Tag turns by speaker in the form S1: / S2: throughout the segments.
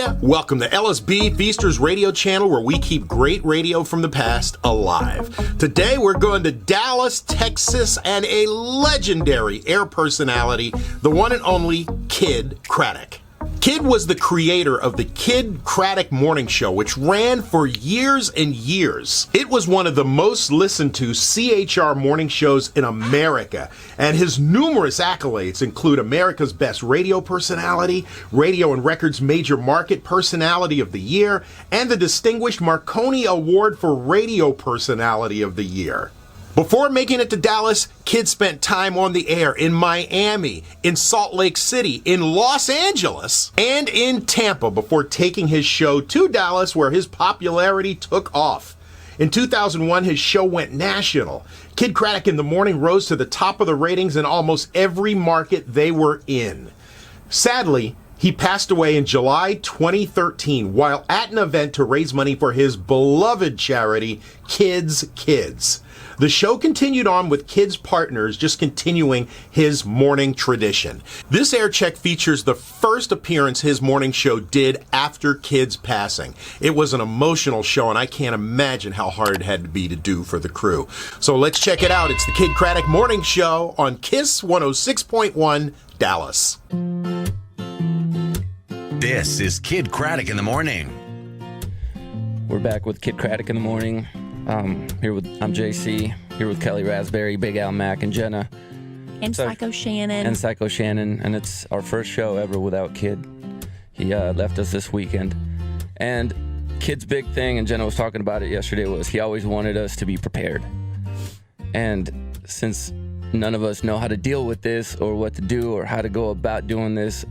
S1: California? Welcome to LSB Feasters Radio Channel, where we keep great radio from the past alive. Today we're going to Dallas, Texas, and a legendary air personality, the one and only Kidd Kraddick. Kidd was the creator of the Kidd Kraddick Morning Show, which ran for years and years. It was one of the most listened to CHR morning shows in America, and his numerous accolades include America's Best Radio Personality, Radio and Records Major Market Personality of the Year, and the Distinguished Marconi Award for Radio Personality of the Year. Before making it to Dallas, Kidd spent time on the air in Miami, in Salt Lake City, in Los Angeles, and in Tampa before taking his show to Dallas, where his popularity took off. In 2001, his show went national. Kidd Kraddick in the Morning rose to the top of the ratings in almost every market they were in. Sadly, he passed away in July 2013 while at an event to raise money for his beloved charity, Kidd's Kids. The show continued on with Kidd's partners, just continuing his morning tradition. This Aircheck features the first appearance his morning show did after Kidd's passing. It was an emotional show, and I can't imagine how hard it had to be to do for the crew. So let's check it out. It's the Kidd Kraddick Morning Show on Kiss 106.1 Dallas.
S2: This is Kidd Kraddick in the Morning.
S3: We're back with Kidd Kraddick in the Morning. I'm JC, here with Kelly Raspberry, Big Al Mac, and Jenna.
S4: And Psycho Shannon.
S3: And it's our first show ever without Kidd. He left us this weekend. And Kidd's big thing, and Jenna was talking about it yesterday, was he always wanted us to be prepared. And since none of us know how to deal with this or what to do or how to go about doing this,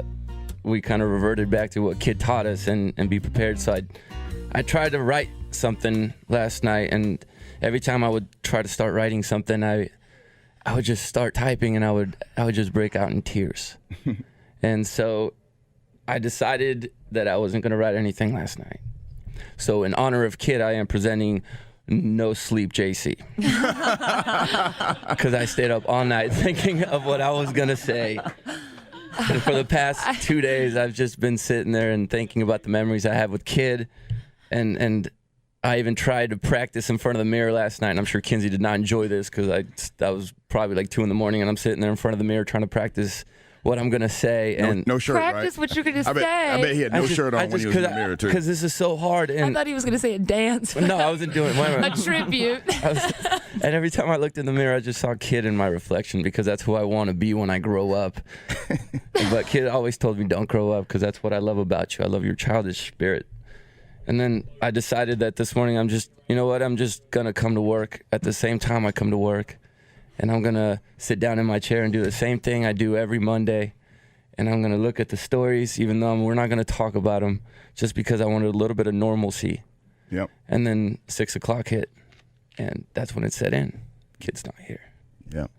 S3: we kind of reverted back to what Kidd taught us and be prepared. So I tried to write something last night, and every time I would try to start writing something, I would just start typing, and I would just break out in tears. And so I decided that I wasn't going to write anything last night. So in honor of Kidd, I am presenting No Sleep JC, because I stayed up all night thinking of what I was going to say. And for the past 2 days, I've just been sitting there and thinking about the memories I have with Kidd, and I even tried to practice in front of the mirror last night, and I'm sure Kinsey did not enjoy this because that was probably like 2 a.m, and I'm sitting there in front of the mirror trying to practice what I'm going to say. And
S5: no shirt,
S4: practice
S5: right?
S4: what you're going to say.
S5: I bet he had no shirt on when he was in the mirror, too.
S3: Because this is so hard. And
S4: I thought he was going to say a dance.
S3: No, I wasn't doing it.
S4: A tribute.
S3: And every time I looked in the mirror, I just saw Kidd in my reflection, because that's who I want to be when I grow up. But Kidd always told me, don't grow up, because that's what I love about you. I love your childish spirit. And then I decided that this morning I'm just going to come to work at the same time I come to work. And I'm going to sit down in my chair and do the same thing I do every Monday. And I'm going to look at the stories, even though we're not going to talk about them, just because I wanted a little bit of normalcy.
S5: Yep.
S3: And then 6 o'clock hit, and that's when it set in. Kidd's not here.
S5: Yep.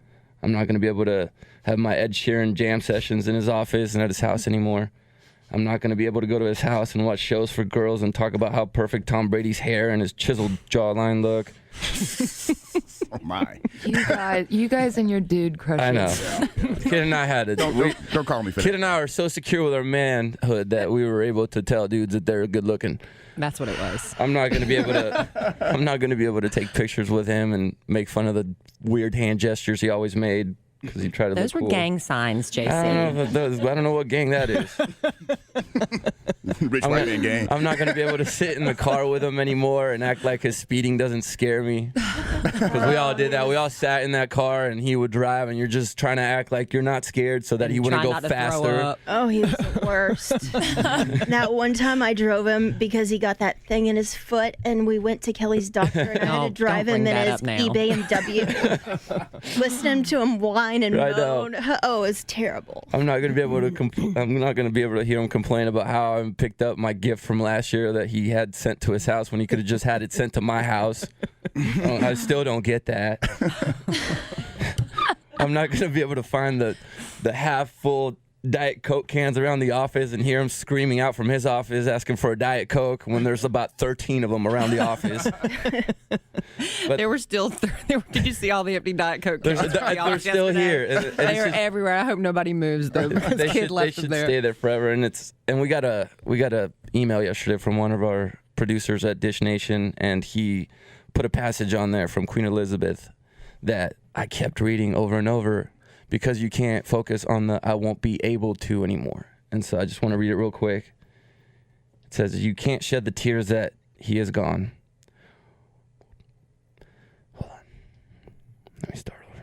S3: I'm not going to be able to have my Ed Sheeran jam sessions in his office and at his house anymore. I'm not going to be able to go to his house and watch shows for girls and talk about how perfect Tom Brady's hair and his chiseled jawline look.
S5: Oh, my.
S4: You guys and your dude crushes.
S3: I know. Kidd and I had it.
S5: Don't call me for that.
S3: Kidd and I are so secure with our manhood that we were able to tell dudes that they're good looking.
S4: That's what it was.
S3: I'm not going to be able to take pictures with him and make fun of the weird hand gestures he always made, because he tried to
S4: Those
S3: look
S4: were
S3: cool.
S4: gang signs, JC.
S3: I don't know what gang that is.
S5: Rich white man gang.
S3: I'm not going to be able to sit in the car with him anymore and act like his speeding doesn't scare me. Because we all did that. We all sat in that car, and he would drive, and you're just trying to act like you're not scared so that he wouldn't go faster.
S6: Oh, he was the worst. That one time I drove him because he got that thing in his foot, and we went to Kelly's doctor, and I had to drive him in his BMW, listening to him whine and moan. Oh, it was terrible.
S3: I'm not going to be able to hear him complain about how I picked up my gift from last year that he had sent to his house when he could have just had it sent to my house. I still don't get that. I'm not going to be able to find the half full Diet Coke cans around the office and hear him screaming out from his office asking for a Diet Coke when there's about 13 of them around the office.
S4: But there were still did you see all the empty Diet Coke cans?
S3: They're still here. And
S4: they are everywhere. I hope nobody moves them.
S3: They should stay there forever. And we gotta email yesterday from one of our producers at Dish Nation, and he put a passage on there from Queen Elizabeth that I kept reading over and over because you can't focus on the I won't be able to anymore. And so I just want to read it real quick. It says, you can't shed the tears that he is gone. Hold on. Let me start over.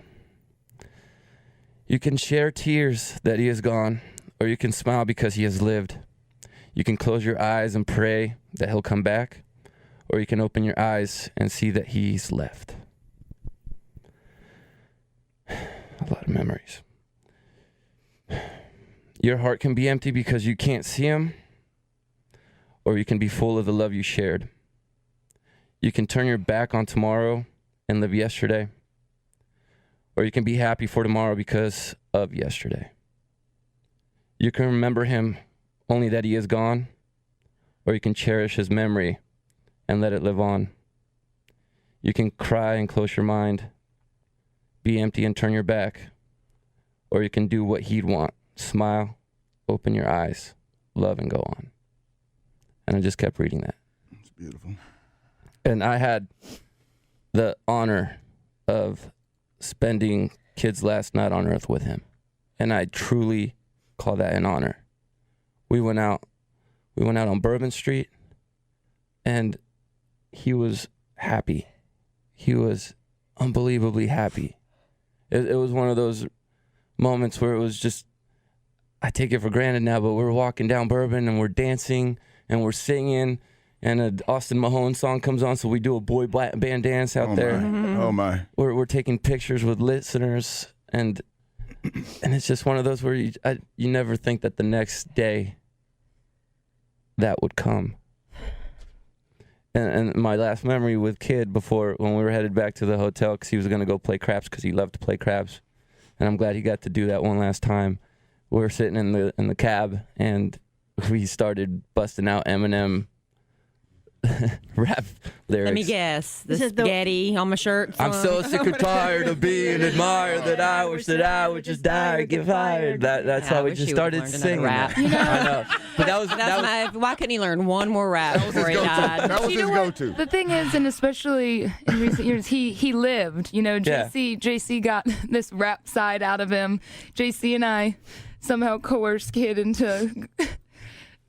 S3: You can share tears that he is gone, or you can smile because he has lived. You can close your eyes and pray that he'll come back, or you can open your eyes and see that he's left. A lot of memories. Your heart can be empty because you can't see him, or you can be full of the love you shared. You can turn your back on tomorrow and live yesterday, or you can be happy for tomorrow because of yesterday. You can remember him only that he is gone, or you can cherish his memory and let it live on. You can cry and close your mind, be empty and turn your back, or you can do what he'd want, smile, open your eyes, love, and go on. And I just kept reading that.
S5: It's beautiful.
S3: And I had the honor of spending Kidd's last night on earth with him. And I truly call that an honor. We went out on Bourbon Street, and he was happy. He was unbelievably happy. It was one of those moments where it was just, I take it for granted now, but we're walking down Bourbon and we're dancing and we're singing, and an Austin Mahone song comes on, so we do a boy band dance out there.
S5: Oh my!
S3: We're taking pictures with listeners, and it's just one of those where you never think that the next day that would come. And my last memory with Kidd before, when we were headed back to the hotel, because he was going to go play craps because he loved to play craps, and I'm glad he got to do that one last time. We were sitting in the cab, and we started busting out Eminem rap lyrics.
S4: Let me guess. The spaghetti on my shirt.
S3: I'm so sick and tired of being admired that I wish that I would just die or get fired. That's how we just started singing. Rap.
S4: You know?
S3: I know. But that was
S4: why couldn't he learn one more rap before he died?
S5: That was his go-to.
S7: The thing is, and especially in recent years, he lived. You know, JC got this rap side out of him. JC and I somehow coerced Kidd into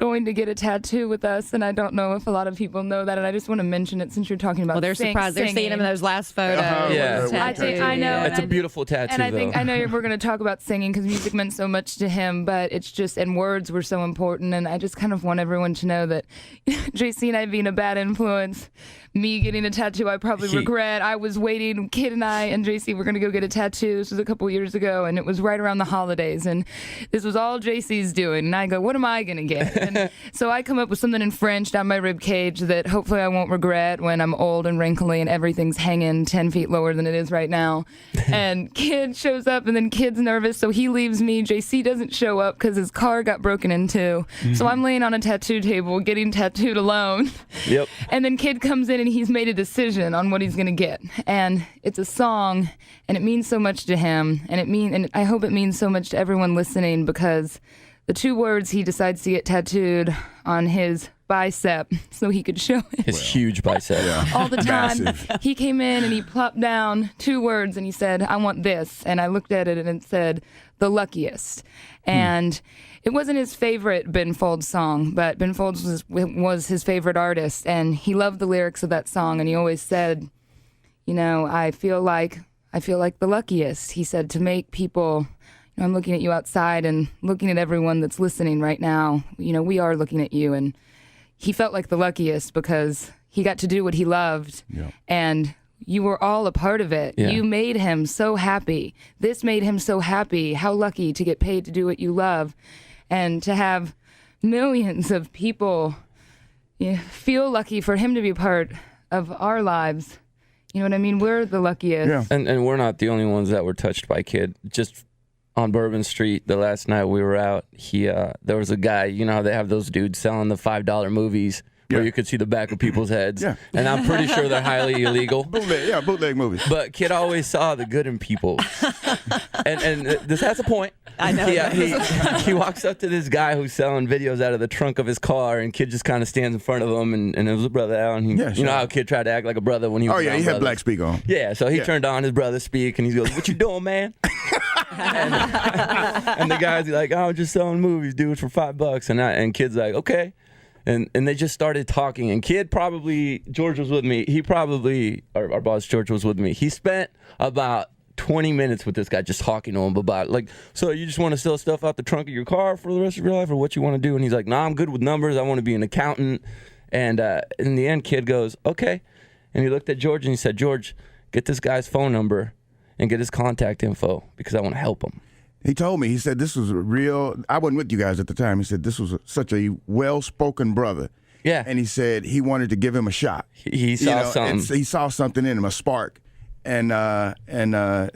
S7: going to get a tattoo with us, and I don't know if a lot of people know that, and I just want to mention it since you're talking about.
S4: Well, they're surprised they're seeing him in those last photos.
S3: Yeah.
S7: I know.
S3: It's a beautiful tattoo,
S7: and I know we're going to talk about singing because music meant so much to him, but it's just, and words were so important, and I just kind of want everyone to know that JC and I being a bad influence, me getting a tattoo I probably regret. I was waiting, Kidd and I and JC were going to go get a tattoo. This was a couple years ago, and it was right around the holidays, and this was all JC's doing, and I go, what am I going to get? And so I come up with something in French down my rib cage that hopefully I won't regret when I'm old and wrinkly and everything's hanging 10 feet lower than it is right now. And Kidd shows up, and then Kidd's nervous, so he leaves me. JC doesn't show up because his car got broken into. So I'm laying on a tattoo table getting tattooed alone.
S3: Yep.
S7: And then Kidd comes in, and he's made a decision on what he's going to get. And it's a song, and it means so much to him. And I hope it means so much to everyone listening, because the two words he decides to get tattooed on his bicep so he could show it.
S3: His huge bicep.
S7: All the time.
S5: Massive.
S7: He came in and he plopped down two words and he said, I want this. And I looked at it and it said, the luckiest. And it wasn't his favorite Ben Folds song, but Ben Folds was his favorite artist. And he loved the lyrics of that song. And he always said, you know, I feel like the luckiest. He said, to make people, you know, I'm looking at you outside and looking at everyone that's listening right now. You know, we are looking at you. And he felt like the luckiest because he got to do what he loved. Yeah. And you were all a part of it. Yeah. You made him so happy. This made him so happy. How lucky to get paid to do what you love and to have millions of people feel lucky for him to be part of our lives. You know what I mean? We're the luckiest.
S5: Yeah.
S3: And we're not the only ones that were touched by Kidd. Just on Bourbon Street, the last night we were out, there was a guy, you know how they have those dudes selling the $5 movies where you could see the back of people's heads.
S5: Yeah.
S3: And I'm pretty sure they're highly illegal.
S5: Bootleg movies.
S3: But Kid always saw the good in people. and this has a point.
S4: I know.
S3: He walks up to this guy who's selling videos out of the trunk of his car, and Kid just kind of stands in front of him, and it was a brother Al, and you know how Kid tried to act like a brother when he was
S5: he had
S3: brothers.
S5: black speak on.
S3: Yeah, so he turned on his brother speak, and he goes, "What you doing, man?" and the guy's like, "Oh, I'm just selling movies, dude, for $5." And Kid's like, "Okay." And they just started talking, and Kid George was with me. Our boss George was with me. He spent about 20 minutes with this guy just talking to him about, like, so you just want to sell stuff out the trunk of your car for the rest of your life, or what you want to do? And he's like, "Nah, I'm good with numbers. I want to be an accountant." And in the end, Kid goes, "Okay." And he looked at George and he said, "George, get this guy's phone number and get his contact info because I want to help him."
S5: He told me, he said, this was a real, I wasn't with you guys at the time. He said, this was such a well-spoken brother.
S3: Yeah.
S5: And he said he wanted to give him a shot.
S3: He saw something.
S5: He saw something in him, a spark. And I admire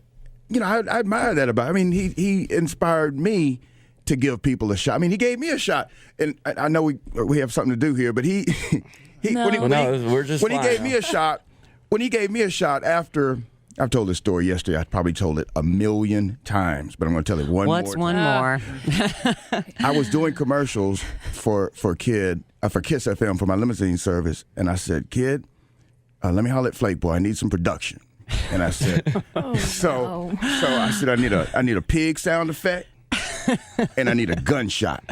S5: that about him. I mean, he inspired me to give people a shot. I mean, he gave me a shot. And I know we have something to do here, but when he gave me a shot after, I've told this story yesterday. I probably told it 1,000,000 times, but I'm going to tell it one more time.
S4: What's one more?
S5: I was doing commercials for Kiss FM for my limousine service, and I said, "Kid, let me holler at Flake Boy. I need some production." And I said, so I said, I need a pig sound effect, and I need a gunshot.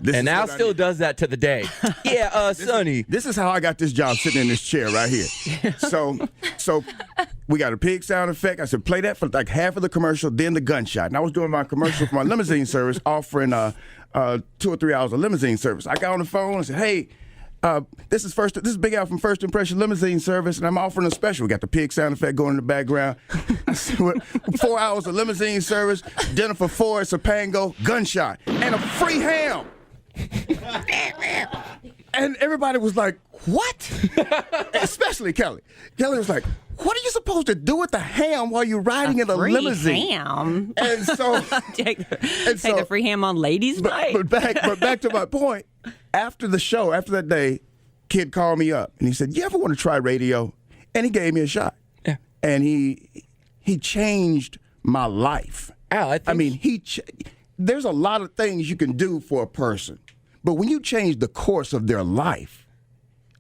S3: And Al still does that to the day. Yeah, Sonny.
S5: This is how I got this job, sitting in this chair right here. So we got a pig sound effect. I said, play that for like half of the commercial, then the gunshot. And I was doing my commercial for my limousine service, offering 2 or 3 hours of limousine service. I got on the phone and said, "Hey, this is Big Al from First Impression Limousine Service, and I'm offering a special." We got the pig sound effect going in the background. I said, 4 hours of limousine service, dinner for 4 at Sapango, gunshot, and a free ham. And everybody was like, "What?" Especially Kelly. Kelly was like, "What are you supposed to do with the ham while you're riding in a limousine?"
S4: Ham.
S5: And so
S4: take the free ham on ladies' night.
S5: But back to my point. After the show, after that day, Kid called me up and he said, "You ever want to try radio?" And he gave me a shot.
S3: Yeah.
S5: And he changed my life.
S3: Al,
S5: There's a lot of things you can do for a person, but when you change the course of their life,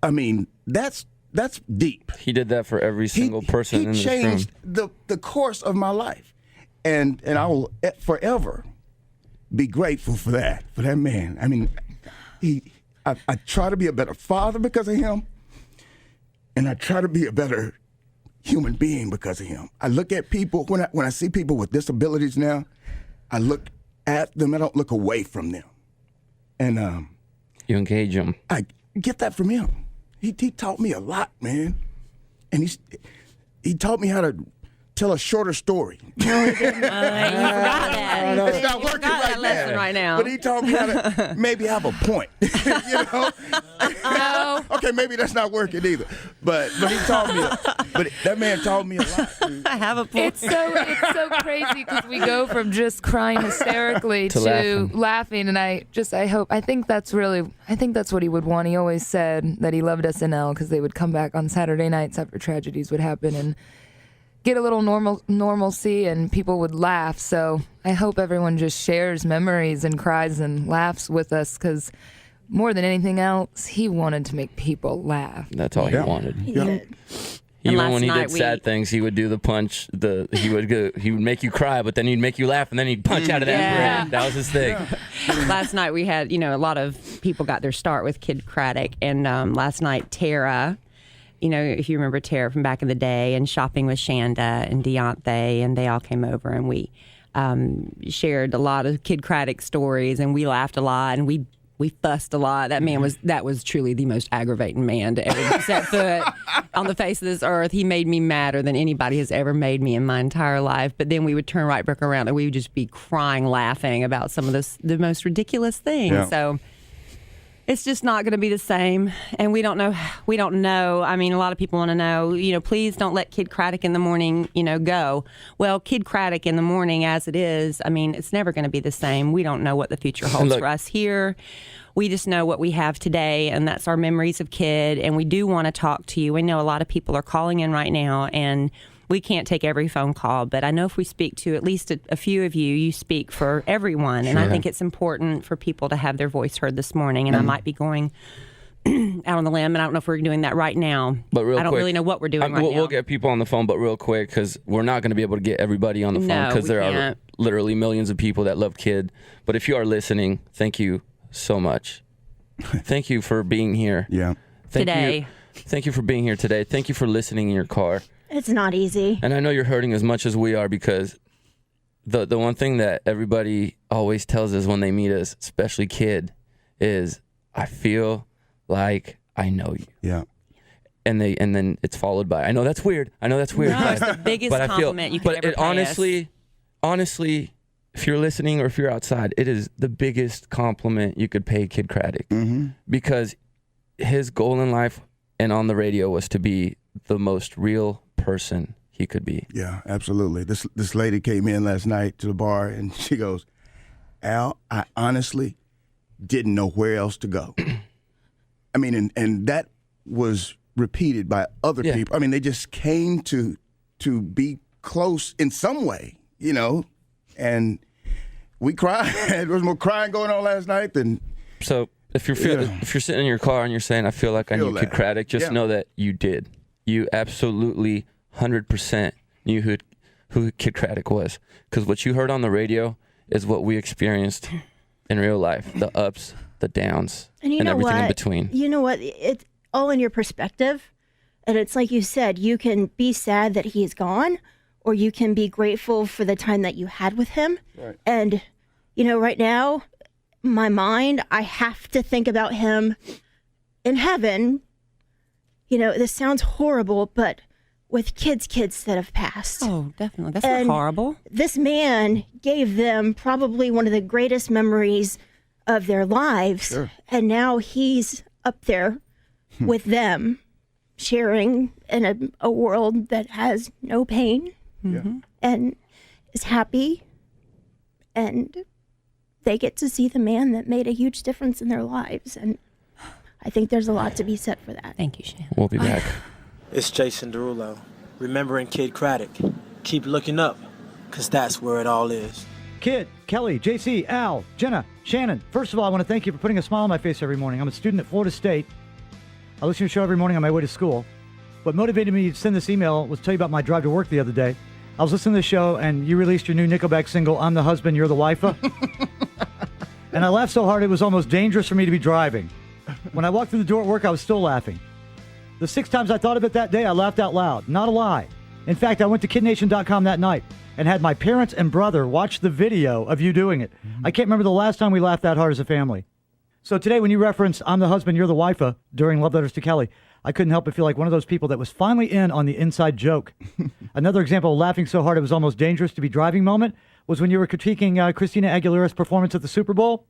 S5: I mean, that's deep.
S3: He did that for every single person in this room.
S5: He changed the course of my life, and I will forever be grateful for that man. I mean, I try to be a better father because of him, and I try to be a better human being because of him. I look at people when I see people with disabilities now, I look at them. I don't look away from them, and
S3: you engage them.
S5: I get that from him. He taught me a lot, man, and he taught me how to tell a shorter story.
S4: No, he didn't. You forgot that.
S5: It's not working
S4: right now.
S5: But he taught me how to maybe have a point. You know?
S7: No.
S5: Okay, maybe that's not working either. But he taught me. But that man taught me a lot. Dude.
S4: I have a point.
S7: It's so crazy because we go from just crying hysterically to laughing, and I think that's what he would want. He always said that he loved SNL because they would come back on Saturday nights after tragedies would happen and get a little normalcy, and people would laugh. So I hope everyone just shares memories and cries and laughs with us, because more than anything else, he wanted to make people laugh.
S3: That's all he wanted.
S5: Yeah.
S3: Even when he did sad things, he would do the punch. He would make you cry, but then he'd make you laugh, and then he'd punch out of that grin. That was his thing.
S4: Last night we had, a lot of people got their start with Kidd Kraddick, and last night Tara, if you remember Tara from back in the day, and Shopping with Shanda and Deontay, and they all came over, and we shared a lot of Kidd Kraddick stories, and we laughed a lot, and we fussed a lot. That was truly the most aggravating man to ever set foot on the face of this earth. He made me madder than anybody has ever made me in my entire life. But then we would turn right back around and we would just be crying, laughing about some of the most ridiculous things.
S5: Yeah.
S4: So it's just not going to be the same. And we don't know. I mean, a lot of people want to know, please don't let Kidd Kraddick in the morning, go. Well, Kidd Kraddick in the morning as it is, I mean, it's never going to be the same. We don't know what the future holds for us here. we just know what we have today, and that's our memories of Kidd. And we do want to talk to you. We know a lot of people are calling in right now, and we can't take every phone call, but I know if we speak to at least a few of you, you speak for everyone. And I think it's important for people to have their voice heard this morning. And I might be going out on the limb, and I don't know if we're doing that right now.
S3: But real
S4: I don't
S3: quick,
S4: really know what we're doing right now.
S3: We'll get people on the phone, but real quick, because we're not going to be able to get everybody on the phone, because there are literally millions of people that love Kidd. But if you are listening, thank you so much. Thank you for being here.
S5: Yeah.
S3: Thank you for being here today. Thank you for listening in your car.
S6: It's not easy.
S3: And I know you're hurting as much as we are, because the one thing that everybody always tells us when they meet us, especially Kidd, is I feel like I know you.
S5: Yeah.
S3: And then it's followed by, I know that's weird. No, it's the
S4: biggest compliment you could ever pay us.
S3: Honestly, if you're listening or if you're outside, it is the biggest compliment you could pay Kidd Kraddick, because his goal in life and on the radio was to be the most real person he could be.
S5: Yeah, absolutely. This lady came in last night to the bar, and she goes, Al, I honestly didn't know where else to go. I mean, and that was repeated by other people. I mean, they just came to be close in some way, you know, and we cried. There was more crying going on last night than...
S3: So if you're sitting in your car and you're saying, I feel like I knew Kidd Kraddick, just know that you did. You absolutely 100% knew who Kidd Kraddick was, because what you heard on the radio is what we experienced in real life, the ups, the downs, and everything in between.
S6: You know what? It's all in your perspective. And it's like you said, you can be sad that he's gone, or you can be grateful for the time that you had with him.
S5: Right.
S6: And, you know, right now, my mind, I have to think about him in heaven. You know, this sounds horrible, but with kids that have passed.
S4: Oh, definitely. That's not horrible.
S6: This man gave them probably one of the greatest memories of their lives.
S5: Sure.
S6: And now he's up there with them, sharing in a world that has no pain and is happy. And they get to see the man that made a huge difference in their lives. And I think there's a lot to be said for that.
S4: Thank you, Shannon.
S3: We'll be back.
S8: It's Jason Derulo. Remembering Kidd Kraddick. Keep looking up, because that's where it all is.
S9: Kidd, Kelly, JC, Al, Jenna, Shannon. First of all, I want to thank you for putting a smile on my face every morning. I'm a student at Florida State. I listen to your show every morning on my way to school. What motivated me to send this email was to tell you about my drive to work the other day. I was listening to the show, and you released your new Nickelback single, I'm the Husband, You're the Wife-a. And I laughed so hard it was almost dangerous for me to be driving. When I walked through the door at work, I was still laughing. The 6 times I thought of it that day, I laughed out loud. Not a lie. In fact, I went to KidNation.com that night and had my parents and brother watch the video of you doing it. I can't remember the last time we laughed that hard as a family. So today, when you referenced I'm the Husband, You're the Wife-a during Love Letters to Kelly, I couldn't help but feel like one of those people that was finally in on the inside joke. Another example of laughing so hard it was almost dangerous to be driving moment was when you were critiquing Christina Aguilera's performance at the Super Bowl.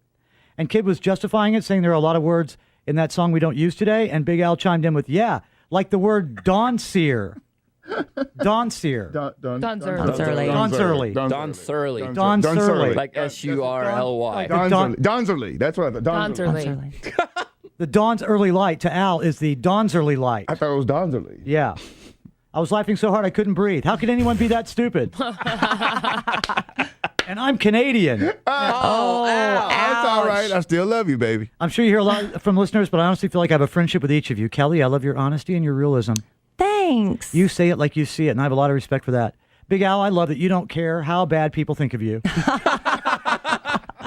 S9: And Kidd was justifying it, saying there are a lot of words in that song we don't use today. And Big Al chimed in with, yeah, like the word Dawn-seer. Dawn-seer.
S7: Dawn's
S4: early.
S3: Don Surly.
S9: Don Surly.
S3: Like Surly.
S5: Don's early. That's what I thought.
S7: Dawn's early.
S9: The Dawn's early light to Al is the Dawn's early light.
S5: I thought it was Don's early.
S9: Yeah. I was laughing so hard I couldn't breathe. How could anyone be that stupid? And I'm Canadian.
S5: That's all right. I still love you, baby.
S9: I'm sure you hear a lot from listeners, but I honestly feel like I have a friendship with each of you. Kelly, I love your honesty and your realism.
S4: Thanks.
S9: You say it like you see it, and I have a lot of respect for that. Big Al, I love that you don't care how bad people think of you.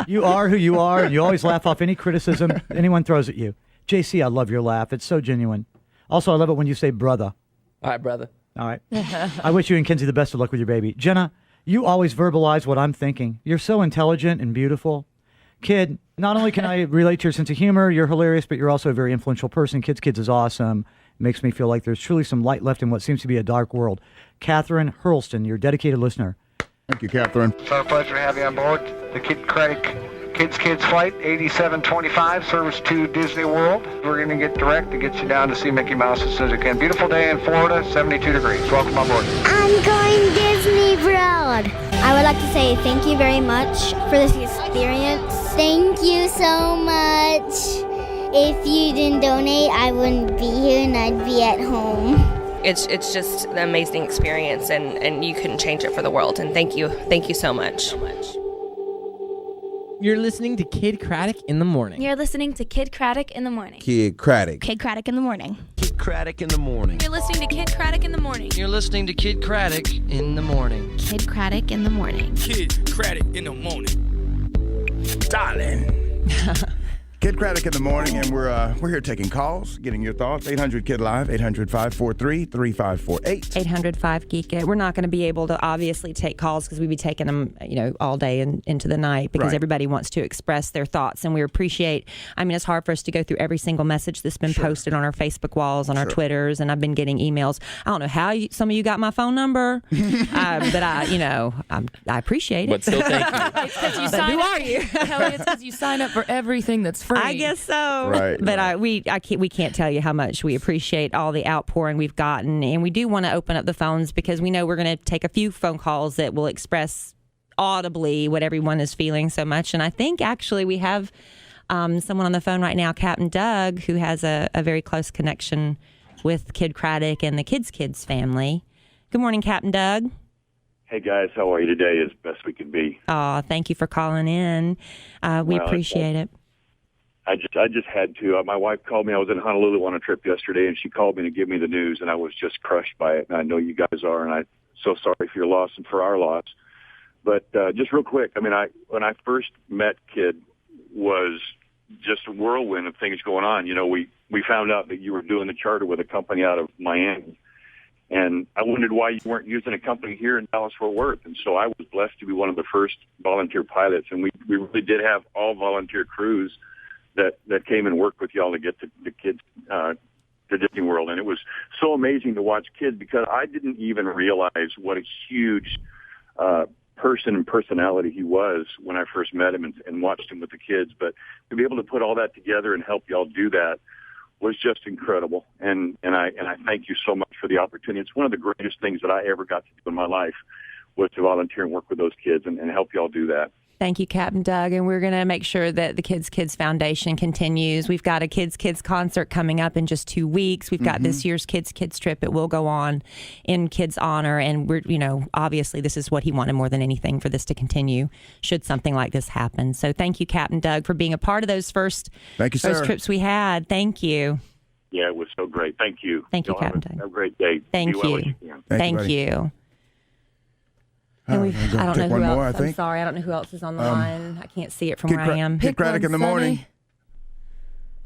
S9: You are who you are, and you always laugh off any criticism anyone throws at you. JC, I love your laugh. It's so genuine. Also, I love it when you say brother.
S3: All right, brother.
S9: All right. I wish you and Kenzie the best of luck with your baby. Jenna, you always verbalize what I'm thinking. You're so intelligent and beautiful. Kidd, not only can I relate to your sense of humor, you're hilarious, but you're also a very influential person. Kids is awesome. It makes me feel like there's truly some light left in what seems to be a dark world. Catherine Hurlston, your dedicated listener.
S5: Thank you, Catherine.
S10: It's our pleasure to have you on board the Kidd Kraddick Kids Flight 8725, service to Disney World. We're going to get direct to get you down to see Mickey Mouse as soon as we can. Beautiful day in Florida, 72 degrees. Welcome on board.
S11: I'm going Disney World. I would like to say thank you very much for this experience Thank you so much. If you didn't donate, I wouldn't be here and I'd be at home.
S12: It's just an amazing experience, and you couldn't change it for the world. And thank you so much.
S13: You're listening to Kidd Kraddick in the morning.
S14: You're listening to Kidd Kraddick in the morning.
S15: Kidd Kraddick.
S14: Kidd Kraddick in the morning.
S15: Kidd Kraddick in the morning.
S14: You're listening to Kidd Kraddick in the morning.
S13: You're listening to Kidd Kraddick in the morning.
S14: Kidd Kraddick in the morning.
S16: Kidd Kraddick in the morning.
S5: Darling. Kidd Kraddick in the morning, and we're here taking calls, getting your thoughts. 800-KID Live, 800-543-3548.
S4: 800-5GEEK-IT. We're not going to be able to obviously take calls because we'd be taking them, all day and into the night because everybody wants to express their thoughts, and we appreciate. I mean, it's hard for us to go through every single message that's been posted on our Facebook walls, on our Twitters, and I've been getting emails. I don't know how some of you got my phone number, but I appreciate it.
S3: But still, thank you.
S7: It's because you sign up. Kelly, it's because you sign up for everything that's free.
S4: I guess so.
S5: Right.
S4: But we can't tell you how much we appreciate all the outpouring we've gotten, and we do want to open up the phones because we know we're going to take a few phone calls that will express audibly what everyone is feeling so much. And I think actually we have someone on the phone right now, Captain Doug, who has a very close connection with Kidd Kraddick and the Kids family. Good morning, Captain Doug.
S17: Hey guys, how are you today? As best we can be.
S4: Oh, thank you for calling in. We appreciate it.
S17: I just had to. My wife called me. I was in Honolulu on a trip yesterday, and she called me to give me the news, and I was just crushed by it. And I know you guys are, and I'm so sorry for your loss and for our loss. But just real quick, I mean, when I first met Kidd, was just a whirlwind of things going on. We found out that you were doing the charter with a company out of Miami, and I wondered why you weren't using a company here in Dallas-Fort Worth. And so I was blessed to be one of the first volunteer pilots, and we really did have all volunteer crews that came and worked with y'all to get the kids to Disney World. And it was so amazing to watch Kidd because I didn't even realize what a huge person and personality he was when I first met him and watched him with the kids. But to be able to put all that together and help y'all do that was just incredible. And I thank you so much for the opportunity. It's one of the greatest things that I ever got to do in my life was to volunteer and work with those kids and help y'all do that.
S4: Thank you, Captain Doug. And we're going to make sure that the Kids Foundation continues. We've got a Kids concert coming up in just 2 weeks. We've got this year's Kids trip. It will go on in Kidd's honor. And we're, obviously this is what he wanted more than anything, for this to continue should something like this happen. So thank you, Captain Doug, for being a part of those first trips we had. Thank you.
S17: Yeah, it was so great. Thank you.
S4: Thank you, Captain Doug.
S17: Have a great day.
S4: Thank
S17: Be
S4: you.
S17: well as you can.
S4: Thank you. And I don't know who else.
S5: More,
S4: I'm sorry, I don't know who else is on the line. I can't see it from where I am.
S5: Kidd Kraddick in the morning.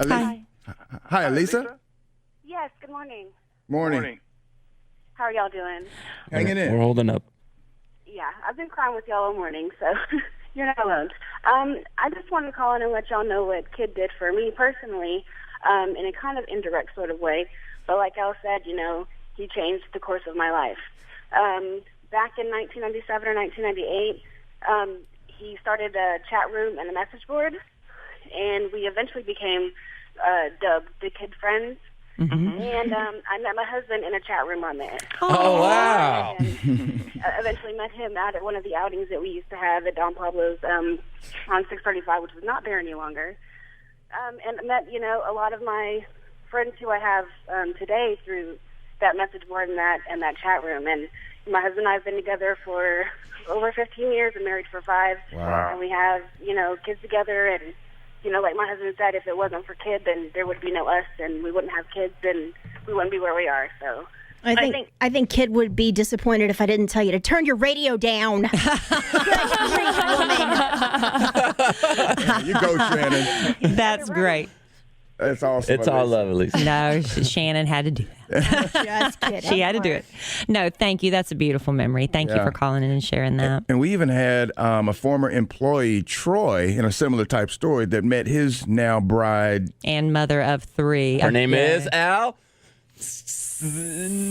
S4: Hi.
S5: Hi, Elisa.
S18: Yes, good morning.
S5: Morning.
S18: How are y'all doing?
S5: Hanging in.
S3: We're holding up.
S18: Yeah, I've been crying with y'all all morning, so you're not alone. I just wanted to call in and let y'all know what Kidd did for me personally, in a kind of indirect sort of way. But like Al said, he changed the course of my life. Back in 1997 or 1998, he started a chat room and a message board, and we eventually became dubbed the Kidd Friends.
S3: Mm-hmm.
S18: And I met my husband in a chat room on there.
S3: Oh, wow.
S18: And eventually met him out at one of the outings that we used to have at Don Pablo's on 635, which is not there any longer. And met, a lot of my friends who I have today through that message board and that chat room. And my husband and I have been together for over 15 years and married for 5.
S5: Wow.
S18: And we have, kids together. And, like my husband said, if it wasn't for Kidd, then there would be no us, and we wouldn't have kids, and we wouldn't be where we are. So
S6: I think Kidd would be disappointed if I didn't tell you to turn your radio down.
S5: You go, Shannon.
S4: That's great.
S5: That's awesome.
S3: It's all love, Elisa.
S4: No, Shannon had to do that.
S6: Just kidding.
S4: She had to do it. No, thank you. That's a beautiful memory. Thank you for calling in and sharing that.
S5: And we even had a former employee, Troy, in a similar type story that met his now bride.
S4: And mother of 3.
S3: Her name is Al?
S5: Cindy.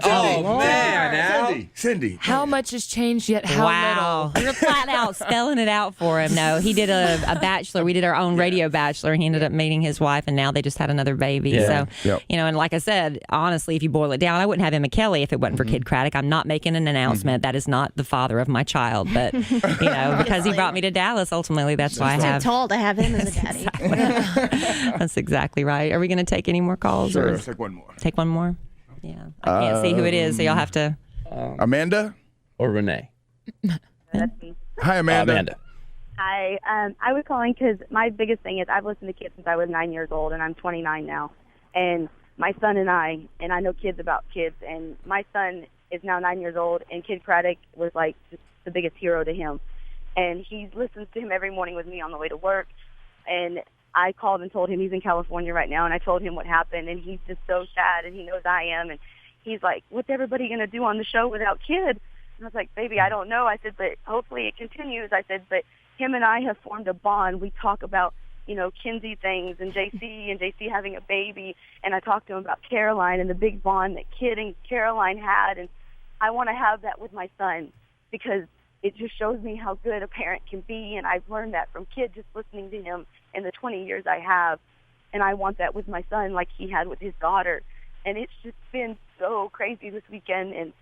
S3: Oh, man, Al.
S5: Cindy.
S7: How much has changed yet? How
S4: Wow.
S7: little?
S4: You're flat out spelling it out for him. No, he did a bachelor. We did our own radio bachelor. He ended up meeting his wife, and now they just had another baby.
S3: Yeah.
S4: So, and like I said, honestly, if you boil it down, I wouldn't have Emma Kelly if it wasn't for Kidd Kraddick. I'm not making an announcement. That is not the father of my child. But, because he brought me to Dallas, ultimately, that's why I
S6: Too
S4: have.
S6: tall to have him as a daddy.
S4: That's exactly right. Are we going to take any more calls?
S5: Sure,
S4: or
S5: let's take one more.
S4: Take one more? Yeah. I can't see who it is, so you'll have to.
S5: Amanda?
S3: Or Renee.
S5: Hi, Amanda.
S19: Hi. I was calling because my biggest thing is I've listened to Kids since I was 9 years old, and I'm 29 now. And my son and I know kids about kids, and my son is now 9 years old, and Kidd Kraddick was like just the biggest hero to him. And he listens to him every morning with me on the way to work. And I called and told him he's in California right now, and I told him what happened, and he's just so sad, and he knows I am. And he's like, what's everybody going to do on the show without Kidd? And I was like, baby, I don't know. I said, but hopefully it continues. I said, but him and I have formed a bond. We talk about, Kinsey things and JC having a baby. And I talked to him about Caroline and the big bond that Kidd and Caroline had. And I want to have that with my son because it just shows me how good a parent can be. And I've learned that from Kidd just listening to him in the 20 years I have. And I want that with my son like he had with his daughter. And it's just been so crazy this weekend. And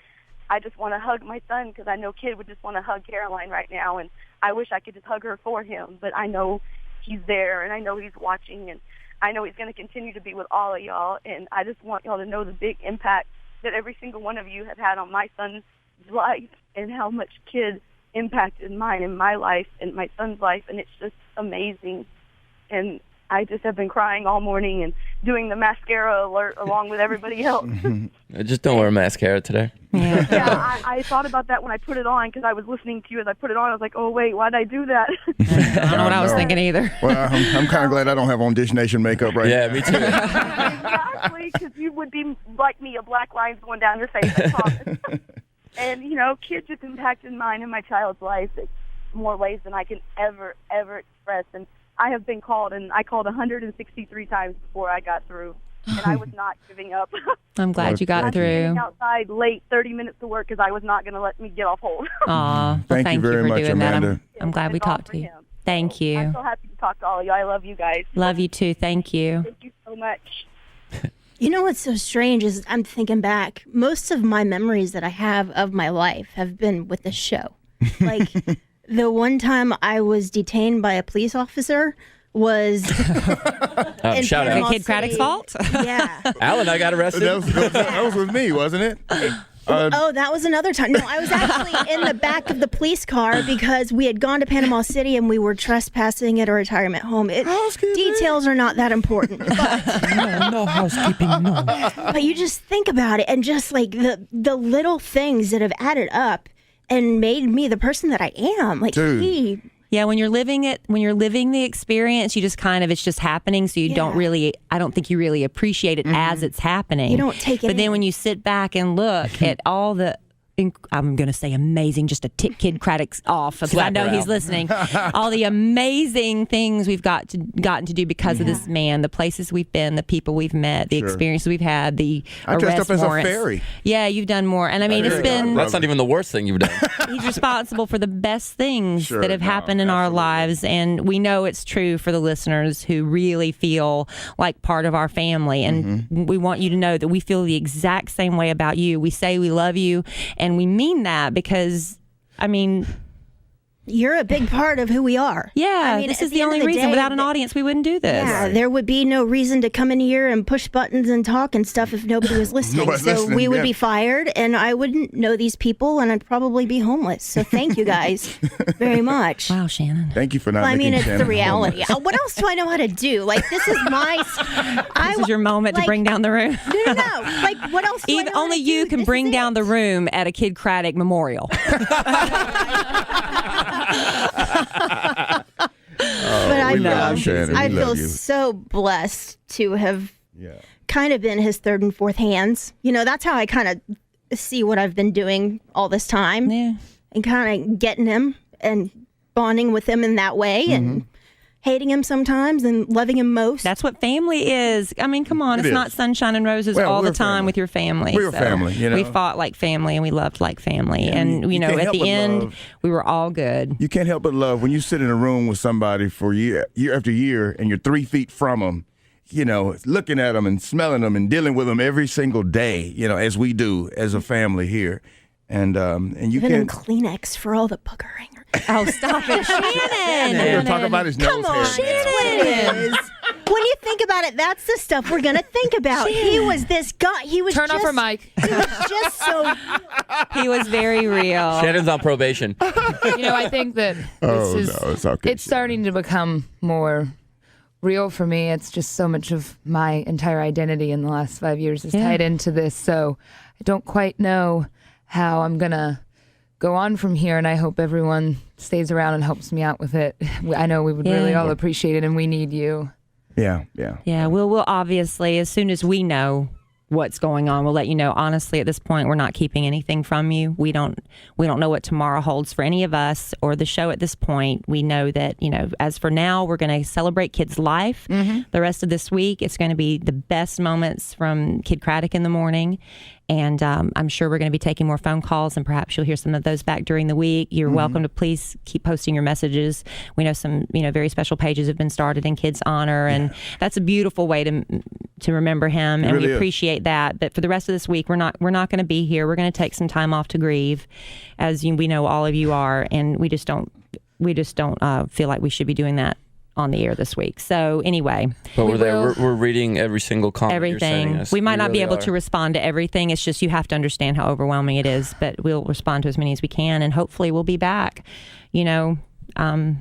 S19: I just want to hug my son because I know Kidd would just want to hug Caroline right now. And I wish I could just hug her for him. But I know he's there, and I know he's watching, and I know he's going to continue to be with all of y'all. And I just want y'all to know the big impact that every single one of you have had on my son's life and how much Kidd impacted mine and my life and my son's life. And it's just amazing. And I just have been crying all morning and doing the mascara alert along with everybody else.
S3: Just don't wear mascara today.
S19: Yeah, I thought about that when I put it on because I was listening to you as I put it on. I was like, oh, wait, why'd I do that?
S4: I don't know what I was thinking either.
S5: Well, I'm kind of glad I don't have on Dish Nation makeup right now.
S3: Yeah, me too.
S19: Exactly, because you would be like me, a black line's going down your face, I promise. And, Kidd just impacted mine and my child's life in more ways than I can ever express. And I have been called, and I called 163 times before I got through, and I was not giving up.
S4: I'm glad you got through.
S19: I was outside late 30 minutes to work because I was not going to let me get off hold.
S4: Aw,
S5: Thank you very
S4: for
S5: much,
S4: doing
S5: Amanda.
S4: that. I'm glad we talked to you. Thank you.
S19: I'm so happy to talk to all of you. I love you guys.
S4: Love you too. Thank you.
S19: Thank you so much.
S6: You know what's so strange is I'm thinking back. Most of my memories that I have of my life have been with this show. Like the one time I was detained by a police officer was in
S3: shout out.
S4: Kidd Kraddick's fault?
S6: Yeah.
S3: Alan, I got arrested.
S5: That was with me, wasn't it?
S6: Oh, that was another time. No, I was actually in the back of the police car because we had gone to Panama City and we were trespassing at a retirement home. Details are not that important. But,
S3: no housekeeping, no.
S6: But you just think about it and just like the little things that have added up and made me the person that I am. Like
S5: Dude.
S4: Yeah, when you're living the experience, you just it's just happening. So you don't really, I don't think you really appreciate it as it's happening.
S6: You don't take it
S4: But then
S6: in.
S4: when you sit back and look at all the, I'm going to say amazing, just to tick Kidd Kraddick's off because I know he's listening. All the amazing things we've gotten to do because of this man, the places we've been, the people we've met, the experiences we've had, the
S5: I dressed
S4: arrest
S5: up as
S4: warrants.
S5: a fairy.
S4: Yeah, you've done more. And I mean, it's been...
S3: That's not even the worst thing you've done.
S4: He's responsible for the best things that have happened in our lives. And we know it's true for the listeners who really feel like part of our family. And we want you to know that we feel the exact same way about you. We say we love you, and we mean that because, I mean...
S6: You're a big part of who we are.
S4: Yeah,
S6: I mean,
S4: this
S6: at
S4: is the
S6: end
S4: only
S6: of
S4: reason.
S6: day,
S4: Without an audience, we wouldn't do this.
S6: Yeah, there would be no reason to come in here and push buttons and talk and stuff if nobody was listening.
S5: Nobody's
S6: So
S5: listening,
S6: we would
S5: yeah.
S6: be fired, and I wouldn't know these people, and I'd probably be homeless. So thank you guys very much.
S4: Wow, Shannon.
S5: Thank you for not
S6: Well, I mean,
S5: making
S6: it's the
S5: Shannon
S6: reality.
S5: homeless.
S6: What else do I know how to do? Like, this is my...
S4: This is your moment to bring down the room.
S6: No. Like, what else do I know how
S4: Only
S6: to
S4: you
S6: do?
S4: can
S6: This
S4: bring
S6: is
S4: down the room at a Kidd Kraddick memorial.
S6: But I
S5: we love
S6: feel,
S5: Shannon.
S6: I
S5: We
S6: feel
S5: love you.
S6: so blessed to have kind of been his third and fourth hands. You know, that's how I kind of see what I've been doing all this time.
S4: Yeah.
S6: And kind of getting him and bonding with him in that way. And hating him sometimes and loving him most.
S4: That's what family is. I mean, come on.
S5: It
S4: It's
S5: is.
S4: not sunshine and roses all the time with your family.
S5: We're family, you know.
S4: We fought like family and we loved like family.
S5: Yeah,
S4: and,
S5: you
S4: know,
S5: can't
S4: at
S5: help
S4: the
S5: but
S4: end,
S5: love.
S4: we were all good.
S5: You can't help but love when you sit in a room with somebody for year after year and you're 3 feet from them, you know, looking at them and smelling them and dealing with them every single day, you know, as we do as a family here. And you
S6: Giving him
S5: can't.
S6: Kleenex for all the booger hanger.
S4: Oh, stop it, Shannon.
S5: We're going to talk about his nose
S6: Come on,
S5: hair.
S6: that's what it is. When you think about it, that's the stuff we're going to think about. He was this guy. He was
S7: Turn off her mic.
S6: He was just so.
S4: He was very real.
S3: Shannon's on probation.
S7: I think that
S5: it's okay.
S7: it's starting to become more real for me. It's just so much of my entire identity in the last 5 years is tied into this. So I don't quite know how I'm going to go on from here, and I hope everyone stays around and helps me out with it. I know we would really all appreciate it, and we need you.
S5: Yeah.
S4: Yeah, we'll obviously, as soon as we know what's going on, we'll let you know. Honestly, at this point, we're not keeping anything from you. We don't know what tomorrow holds for any of us or the show at this point. We know that, as for now, we're going to celebrate Kid's life.
S7: Mm-hmm.
S4: The rest of this week, it's going to be the best moments from Kidd Kraddick in the morning. And I'm sure we're going to be taking more phone calls, and perhaps you'll hear some of those back during the week. You're welcome to please keep posting your messages. We know some, very special pages have been started in Kid's honor, and that's a beautiful way to remember him, and
S5: really
S4: we
S5: is.
S4: appreciate that. But for the rest of this week, we're not going to be here. We're going to take some time off to grieve, as we know all of you are, and we just don't feel like we should be doing that on the air this week. So anyway,
S3: But we're there. We're reading every single comment you're sending
S4: everything.
S3: us.
S4: We might not be
S3: really
S4: able to
S3: are.
S4: respond to everything. It's just you have to understand how overwhelming it is. But we'll respond to as many as we can, and hopefully we'll be back. We want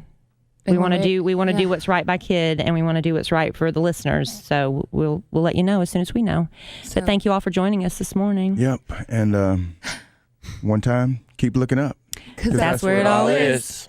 S4: to do what's right by Kidd, and we want to do what's right for the listeners. So we'll let you know as soon as we know. But thank you all for joining us this morning.
S5: Yep. And one time, keep looking up.
S7: 'Cause
S4: that's where it all is.